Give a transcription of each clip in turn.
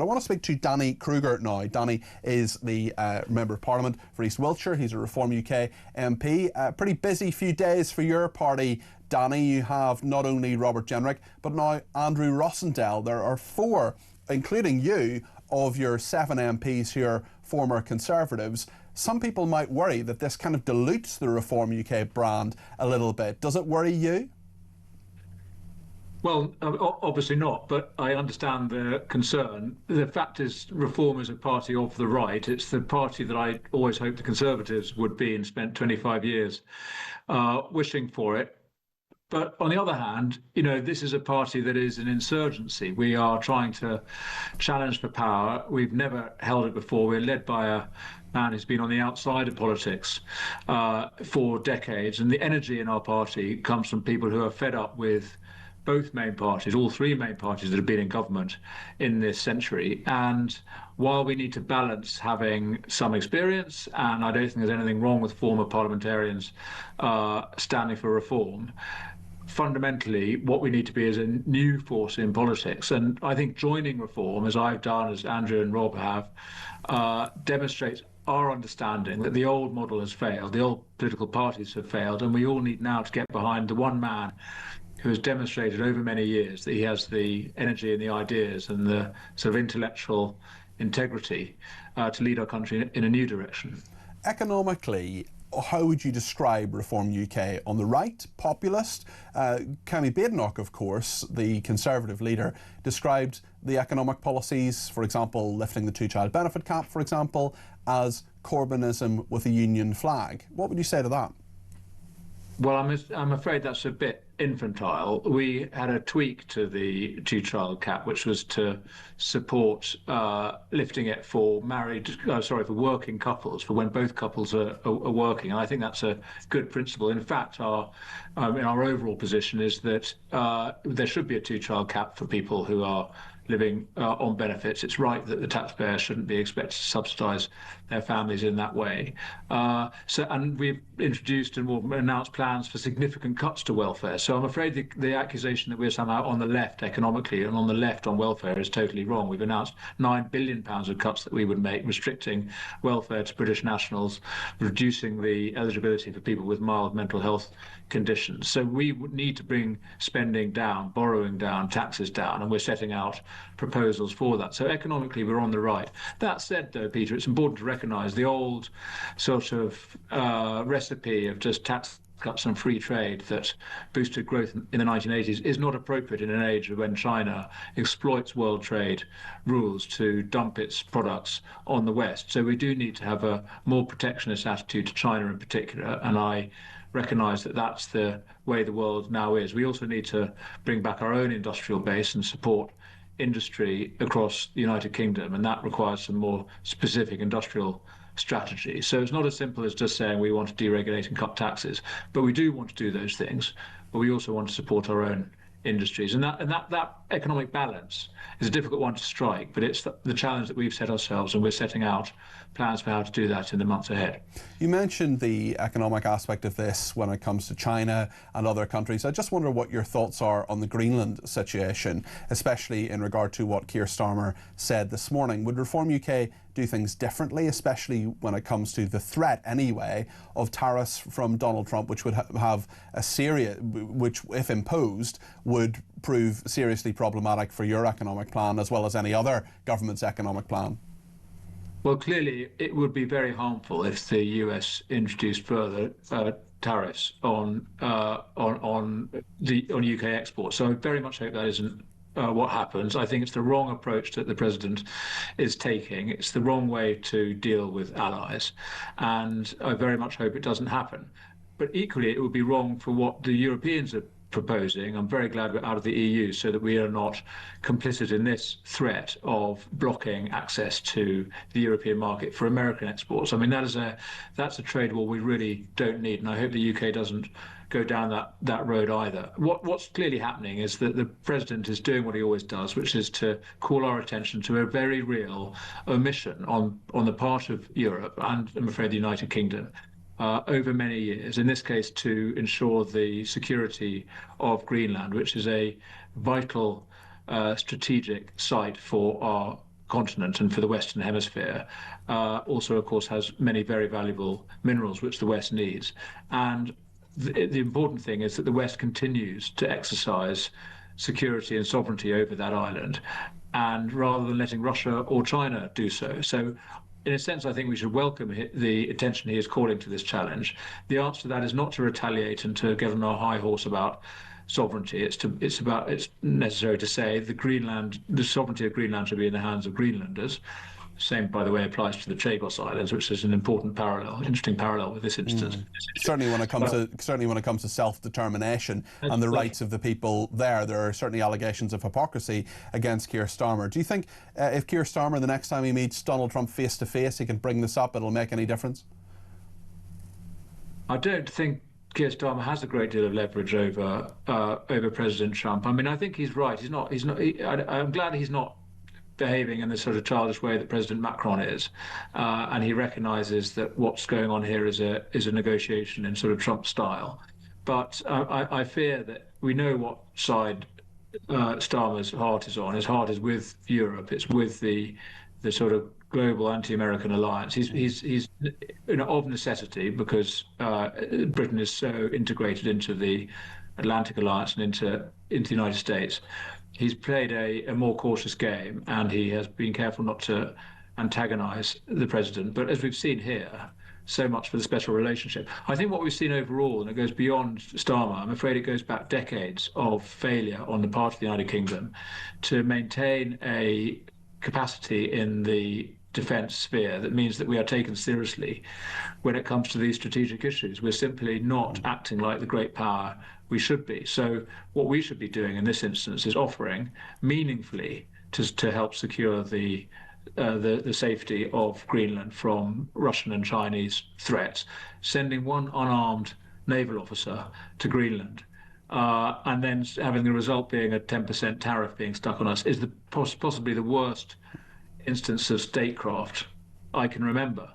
I want to speak to Danny Kruger now. Danny is the Member of Parliament for East Wiltshire. He's a Reform UK MP. Pretty busy few days for your party, Danny. You have not only Robert Jenrick, but now Andrew Rosindell. There are 4, including you, of your 7 MPs who are former Conservatives. Some people might worry that this kind of dilutes the Reform UK brand a little bit. Does it worry you? Well, obviously not, but I understand the concern. The fact is, Reform is a party of the right. It's the party that I always hoped the Conservatives would be and spent 25 years wishing for it. But on the other hand, you know, this is a party that is an insurgency. We are trying to challenge for power. We've never held it before. We're led by a man who's been on the outside of politics for decades. And the energy in our party comes from people who are fed up with both main parties, all 3 main parties that have been in government in this century. And while we need to balance having some experience, and I don't think there's anything wrong with former parliamentarians standing for reform, fundamentally what we need to be is a new force in politics. And I think joining Reform, as I've done, as Andrew and Rob have, demonstrates our understanding that the old model has failed, the old political parties have failed, and we all need now to get behind the one man who has demonstrated over many years that he has the energy and the ideas and the sort of intellectual integrity to lead our country in a new direction. Economically, how would you describe Reform UK? On the right, populist? Kemi Badenoch, of course, the Conservative leader, described the economic policies, for example, lifting the 2-child benefit cap, for example, as Corbynism with a union flag. What would you say to that? Well, I'm afraid that's a bit infantile. We had a tweak to the 2-child cap, which was to support lifting it for for working couples, for when both couples are working. And I think that's a good principle. In fact, our overall position is that there should be a 2-child cap for people who are living on benefits. It's right that the taxpayer shouldn't be expected to subsidise their families in that way. And we've introduced and will announce plans for significant cuts to welfare. So I'm afraid the accusation that we're somehow on the left economically and on the left on welfare is totally wrong. We've announced £9 billion of cuts that we would make, restricting welfare to British nationals, reducing the eligibility for people with mild mental health conditions. So we would need to bring spending down, borrowing down, taxes down, and we're setting out proposals for that. So economically, we're on the right. That said, though, Peter, it's important to recognise the old sort of recipe of just tax cuts and free trade that boosted growth in the 1980s is not appropriate in an age when China exploits world trade rules to dump its products on the West. So we do need to have a more protectionist attitude to China in particular, and I recognise that that's the way the world now is. We also need to bring back our own industrial base and support industry across the United Kingdom, and that requires some more specific industrial strategy. So it's not as simple as just saying we want to deregulate and cut taxes, but we do want to do those things, but we also want to support our own industries. And that economic balance is a difficult one to strike, but it's the challenge that we've set ourselves, and we're setting out plans for how to do that in the months ahead. You mentioned the economic aspect of this when it comes to China and other countries. I just wonder what your thoughts are on the Greenland situation, especially in regard to what Keir Starmer said this morning. Would Reform UK do things differently, especially when it comes to the threat, anyway, of tariffs from Donald Trump, which would have a serious, which, if imposed, would prove seriously problematic for your economic plan as well as any other government's economic plan? Well, clearly, it would be very harmful if the US introduced further tariffs on UK exports. So I very much hope that isn't what happens. I think it's the wrong approach that the president is taking. It's the wrong way to deal with allies, and I very much hope it doesn't happen. But equally, it would be wrong for what the Europeans are proposing. I'm very glad we're out of the EU so that we are not complicit in this threat of blocking access to the European market for American exports. I mean, that's a trade war we really don't need, and I hope the UK doesn't go down that road either. What's clearly happening is that the president is doing what he always does, which is to call our attention to a very real omission on the part of Europe and, I'm afraid, the United Kingdom over many years, in this case to ensure the security of Greenland, which is a vital strategic site for our continent and for the Western Hemisphere. Also, of course, has many very valuable minerals which the West needs. And the important thing is that the West continues to exercise security and sovereignty over that island, and rather than letting Russia or China do so. So, in a sense, I think we should welcome the attention he is calling to this challenge. The answer to that is not to retaliate and to get on our high horse about sovereignty. It's necessary to say the sovereignty of Greenland should be in the hands of Greenlanders. Same, by the way, applies to the Chagos Islands, which is an important interesting parallel with this instance. Certainly, when it comes to self-determination and the rights of the people there are certainly allegations of hypocrisy against Keir Starmer. Do you think if Keir Starmer, the next time he meets Donald Trump face to face, he can bring this up? It'll make any difference? I don't think Keir Starmer has a great deal of leverage over President Trump. I mean, I think he's right. I'm glad he's not behaving in the sort of childish way that President Macron is, and he recognises that what's going on here is a negotiation in sort of Trump style. But I fear that we know what side Starmer's heart is on. His heart is with Europe. It's with the sort of global anti-American alliance. He's of necessity, because Britain is so integrated into the Atlantic Alliance and into the United States. He's played a more cautious game, and he has been careful not to antagonize the president. But as we've seen here, so much for the special relationship. I think what we've seen overall, and it goes beyond Starmer, I'm afraid it goes back decades of failure on the part of the United Kingdom to maintain a capacity in the defence sphere that means that we are taken seriously when it comes to these strategic issues. We're simply not acting like the great power we should be. So what we should be doing in this instance is offering meaningfully to help secure the safety of Greenland from Russian and Chinese threats, sending one unarmed naval officer to Greenland, and then having the result being a 10% tariff being stuck on us, is possibly the worst instance of statecraft I can remember.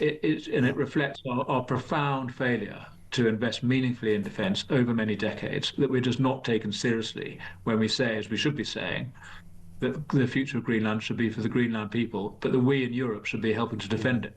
It reflects our profound failure to invest meaningfully in defence over many decades, that we're just not taken seriously when we say, as we should be saying, that the future of Greenland should be for the Greenland people, but that we in Europe should be helping to defend it.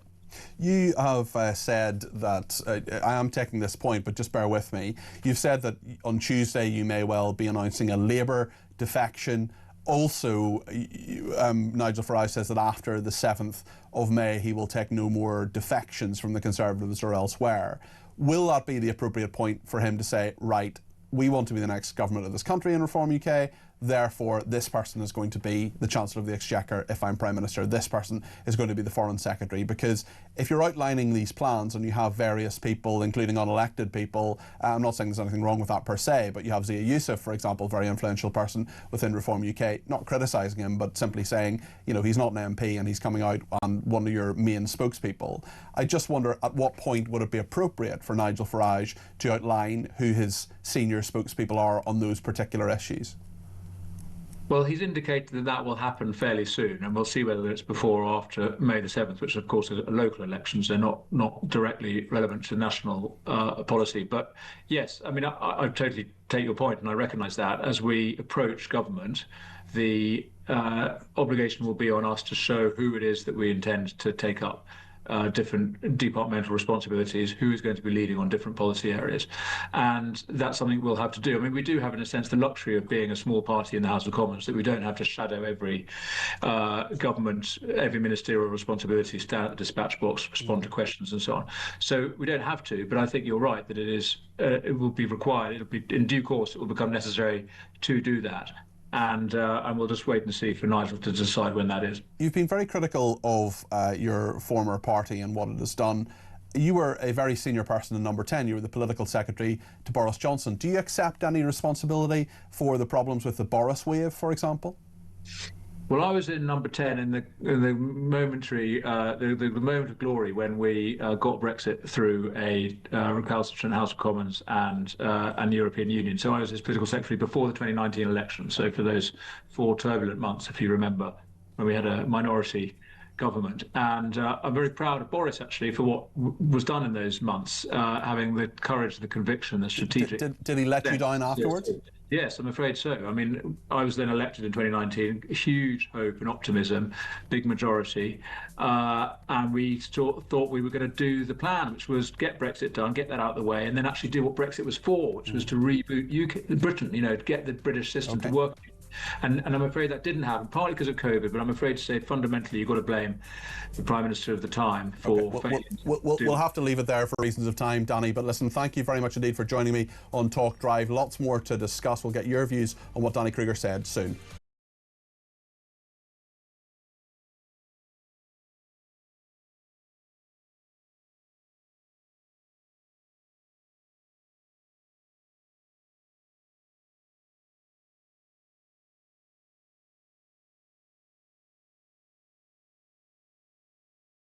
You have said that, I am taking this point, but just bear with me. You've said that on Tuesday you may well be announcing a Labour defection. Also, Nigel Farage says that after the 7th of May he will take no more defections from the Conservatives or elsewhere. Will that be the appropriate point for him to say, right, we want to be the next government of this country in Reform UK, therefore this person is going to be the Chancellor of the Exchequer if I'm Prime Minister, this person is going to be the Foreign Secretary? Because if you're outlining these plans and you have various people, including unelected people, I'm not saying there's anything wrong with that per se, but you have Zia Youssef, for example, a very influential person within Reform UK, not criticising him, but simply saying, you know, he's not an MP and he's coming out and one of your main spokespeople. I just wonder, at what point would it be appropriate for Nigel Farage to outline who his senior spokespeople are on those particular issues? Well, he's indicated that that will happen fairly soon, and we'll see whether it's before or after May the 7th, which of course are local elections. They're not directly relevant to national policy. But yes, I mean, I totally take your point, and I recognise that as we approach government, the obligation will be on us to show who it is that we intend to take up different departmental responsibilities, who is going to be leading on different policy areas. And that's something we'll have to do. I mean, we do have, in a sense, the luxury of being a small party in the House of Commons, that we don't have to shadow every government, every ministerial responsibility, stand at the dispatch box, respond to questions and so on. So we don't have to, but I think you're right that it will be required. It'll be, in due course, it will become necessary to do that. And we'll just wait and see for Nigel to decide when that is. You've been very critical of your former party and what it has done. You were a very senior person in Number 10. You were the political secretary to Boris Johnson. Do you accept any responsibility for the problems with the Boris wave, for example? Well, I was in Number 10 in the momentary, the moment of glory when we got Brexit through a recalcitrant House of Commons and European Union. So I was his political secretary before the 2019 election. So for those 4 turbulent months, if you remember, when we had a minority government. And I'm very proud of Boris, actually, for what was done in those months, having the courage, the conviction, the strategic... Did he let you down afterwards? Yes, I'm afraid so. I mean, I was then elected in 2019, huge hope and optimism, big majority, and we thought we were going to do the plan, which was get Brexit done, get that out of the way, and then actually do what Brexit was for, which was to reboot Britain, get the British system to work. And I'm afraid that didn't happen, partly because of COVID, but I'm afraid to say fundamentally you've got to blame the Prime Minister of the time for failing. We'll have to leave it there for reasons of time, Danny. But listen, thank you very much indeed for joining me on Talk Drive. Lots more to discuss. We'll get your views on what Danny Kruger said soon.